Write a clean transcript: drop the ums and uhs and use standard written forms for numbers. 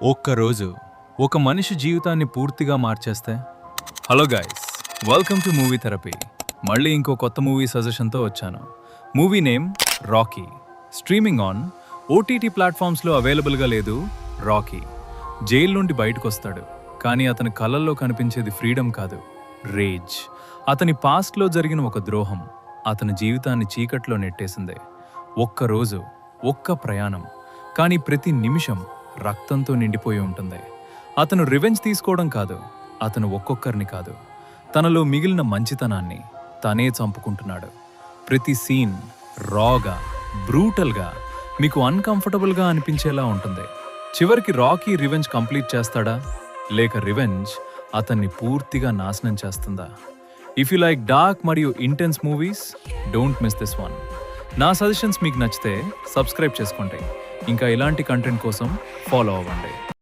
ఒక్కరోజు ఒక మనిషి జీవితాన్ని పూర్తిగా మార్చేస్తే. Hello guys, welcome to movie therapy. మళ్ళీ ఇంకో కొత్త మూవీ సజెషన్తో వచ్చాను. Movie name Rocky. Streaming on OTT ప్లాట్ఫామ్స్లో అవైలబుల్గా లేదు. రాకీ జైలు నుండి బయటకు వస్తాడు, కానీ అతని కళ్ళల్లో కనిపించేది ఫ్రీడమ్ కాదు, రేజ్. అతని పాస్ట్లో జరిగిన ఒక ద్రోహం అతని జీవితాన్ని చీకట్లో నెట్టేసింది. ఒక్కరోజు, ఒక్క ప్రయాణం, కానీ ప్రతి నిమిషం రక్తంతో నిండిపోయి ఉంటుంది. అతను రివెంజ్ తీసుకోవడం కాదు, అతను ఒక్కొక్కరిని కాదు, తనలో మిగిలిన మంచితనాన్ని తనే చంపుకుంటున్నాడు. ప్రతి సీన్ రాగా, బ్రూటల్గా, మీకు అన్కంఫర్టబుల్గా అనిపించేలా ఉంటుంది. చివరికి రాకీ రివెంజ్ కంప్లీట్ చేస్తాడా, లేక రివెంజ్ అతన్ని పూర్తిగా నాశనం చేస్తుందా? ఇఫ్ యు లైక్ డార్క్ మరియు intense movies, don't miss this one. నా సజెషన్స్ మీకు నచ్చితే సబ్స్క్రైబ్ చేసుకోండి, ఇంకా ఇలాంటి కంటెంట్ కోసం ఫాలో అవ్వండి.